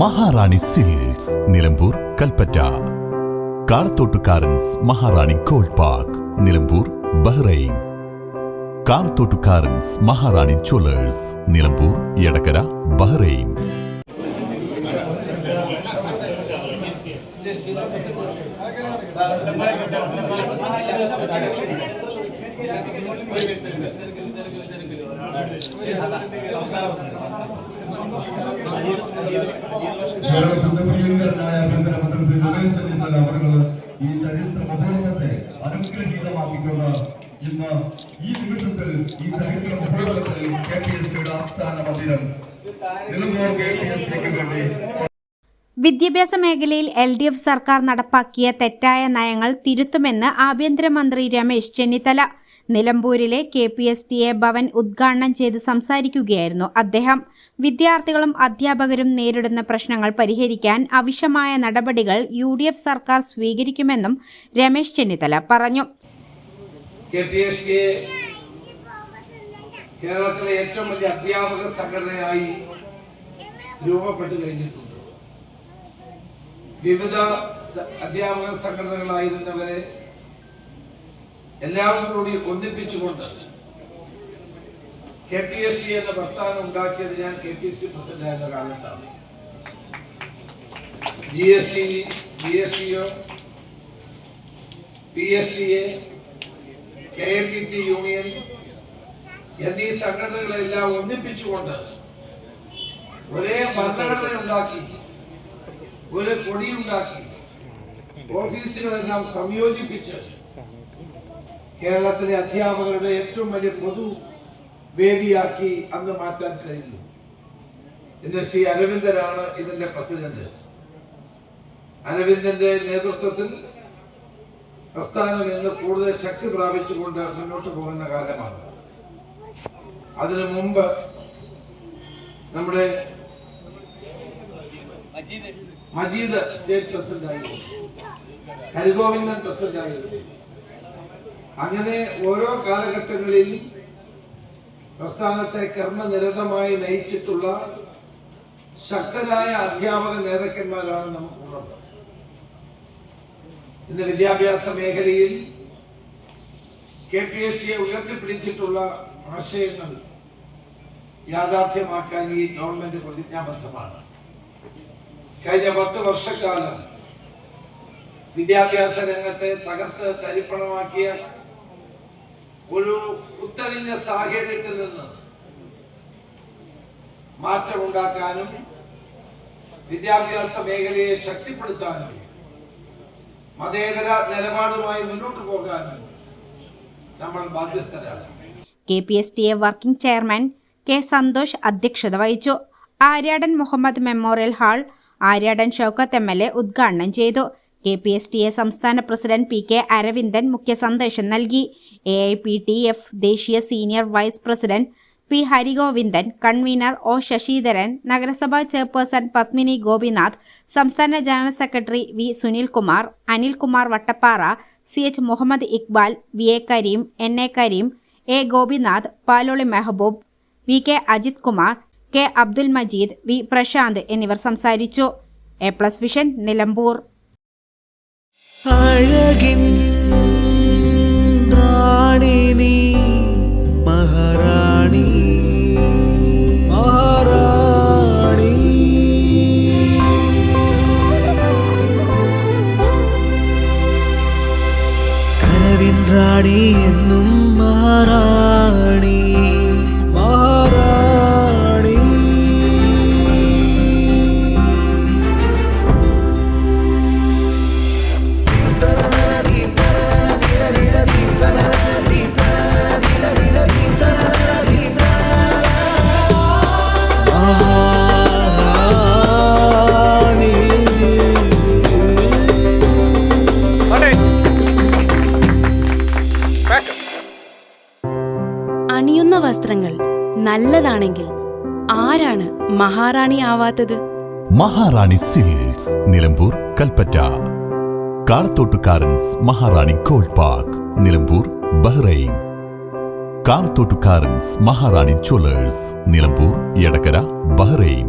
മഹാറാണി silks, Nilambur, Kalpetta. കാളത്തോട്ടുകാരൻസ് മഹാറാണി gold park, Nilambur, Bahrain. കാളത്തോട്ടുകാരൻസ് മഹാറാണി Jewellers, Nilambur, Edakkara, Bahrain. ഈ ചരിത്ര മഹോത്സവത്തെ അനുഗ്രഹീതമാക്കിക്കൊണ്ട് ഇന്ന് ഈ നിമിഷത്തിൽ ഈ ചരിത്ര മഹോത്സവത്തിൽ KPSTയുടെ ആസ്ഥാന മന്ദിരം നിലമ്പൂർ KPSTക്ക് വേണ്ടി വിദ്യാഭ്യാസ മേഖലയിൽ LDF സർക്കാർ നടപ്പാക്കിയ തെറ്റായ നയങ്ങൾ തിരുത്തുമെന്ന് ആഭ്യന്തരമന്ത്രി രമേശ് ചെന്നിത്തല നിലമ്പൂരിലെ KPSTA ഭവൻ ഉദ്ഘാടനം ചെയ്ത് സംസാരിക്കുകയായിരുന്നു അദ്ദേഹം. വിദ്യാർത്ഥികളും അധ്യാപകരും നേരിടുന്ന പ്രശ്നങ്ങൾ പരിഹരിക്കാൻ ആവശ്യമായ നടപടികൾ UDF സർക്കാർ സ്വീകരിക്കുമെന്നും രമേശ് ചെന്നിത്തല പറഞ്ഞു. KPSTA കേരളത്തിലെ ഏറ്റവും വലിയ അധ്യാപക സംഘടനയായി രൂപപ്പെട്ടു കഴിഞ്ഞിട്ടുണ്ട്. വിവിധ അധ്യാപക സംഘടനകളായിരുന്നവരെ എല്ലാവരും കൂടി ഒന്നിപ്പിച്ചുകൊണ്ട് KPSTA എന്ന പ്രസ്ഥാനം ഉണ്ടാക്കിയത് ഞാൻ KPSC പ്രസിഡന്റായിരുന്ന കാലത്താണ്. GSTO, PSTA, KMPT യൂണിയൻ എന്നീ സംഘടനകളെല്ലാം ഒന്നിപ്പിച്ചുകൊണ്ട് ഒരേ ഭരണഘടന ഉണ്ടാക്കി, ഒരു കൊടിയുണ്ടാക്കി, ഓഫീസുകളെല്ലാം സംയോജിപ്പിച്ച് കേരളത്തിലെ അധ്യാപകരുടെ ഏറ്റവും വലിയ പൊതു വേദിയാക്കി അന്ന് മാറ്റാൻ കഴിഞ്ഞു. ഇതിന്റെ ശ്രീ അരവിന്ദനാണ് ഇതിന്റെ പ്രസിഡന്റ്. അരവിന്ദന്റെ നേതൃത്വത്തിൽ പ്രസ്ഥാനം ഇന്ന് കൂടുതൽ ശക്തി പ്രാപിച്ചുകൊണ്ട് മുന്നോട്ട് പോകുന്ന കാലമാണ്. അതിനു മുമ്പ് നമ്മുടെ മജീദ് സ്റ്റേറ്റ് പ്രസിഡന്റ് ആയിരുന്നു, ഹരിഗോവിന്ദൻ പ്രസിഡന്റ് ആയിരുന്നു. അങ്ങനെ ഓരോ കാലഘട്ടങ്ങളിൽ പ്രസ്ഥാനത്തെ കർമ്മനിരതമായി നയിച്ചിട്ടുള്ള ശക്തരായ അധ്യാപക നേതാക്കന്മാരാണ് നമുക്കുള്ളത്. ഇന്ന് വിദ്യാഭ്യാസ മേഖലയിൽ KPSTA ഉയർത്തിപ്പിടിച്ചിട്ടുള്ള ആശയങ്ങൾ യാഥാർത്ഥ്യമാക്കാൻ ഈ ഗവൺമെന്റ് പ്രതിജ്ഞാബദ്ധമാണ്. കഴിഞ്ഞ 10 വർഷക്കാലം വിദ്യാഭ്യാസ രംഗത്തെ തകർത്ത് തരിപ്പണമാക്കിയ ഒരു ഉത്തരഞ്ഞ സാഹചര്യത്തിൽ നിന്ന് മാറ്റമുണ്ടാക്കാനും വിദ്യാഭ്യാസ മേഖലയെ ശക്തിപ്പെടുത്താനും മതേതര നിലപാടുമായി മുന്നോട്ട് പോകാനും നമ്മൾ ബാധ്യസ്ഥരാണ്. KPSTA working chairman K. Santhosh അധ്യക്ഷത വഹിച്ചു. Aryadan Muhammad memorial hall Aryadan Shoukath MLA ഉദ്ഘാടനം ചെയ്തു. KPSTA സംസ്ഥാന പ്രസിഡന്റ് PK അരവിന്ദൻ മുഖ്യ സന്ദേശം നൽകി. AIPTF ദേശീയ senior vice president P. Harigovindan, convener O. Sasidharan, നഗരസഭാ ചെയർപേഴ്സൺ പത്മിനി ഗോപിനാഥ്, സംസ്ഥാന general secretary V. Sunilkumar, Anilkumar Vattappara, CH Muhammad Iqbal, VA Karim, NA Karim, A. Gopinath, Paloli Mehaboob, VK Ajith Kumar, K. Abdul Majeed, V. Prashanth എന്നിവർ സംസാരിച്ചു. A+ vision, Nilambur. അഴകിൻ റാണി നീ മഹാറാണി, മഹാറാണി. കനവിൻ റാണി എന്നും മഹാറാണി, മഹാറാണി. അണിയുന്ന വസ്ത്രങ്ങൾ നല്ലതാണെങ്കിൽ ആരാണ് മഹാറാണി ആവാത്തത്? മഹാറാണി സിൽക്സ്, നിലമ്പൂർ, കൽപ്പറ്റ. കാളത്തോട്ടുകാരൻസ് മഹാറാണി ഗോൾഡ് പാർക്ക്, നിലമ്പൂർ, ബഹ്റൈൻ. കാളത്തോട്ടുകാരൻസ് മഹാറാണി ജ്വല്ലേഴ്സ്, നിലമ്പൂർ, എടക്കര, ബഹ്റൈൻ.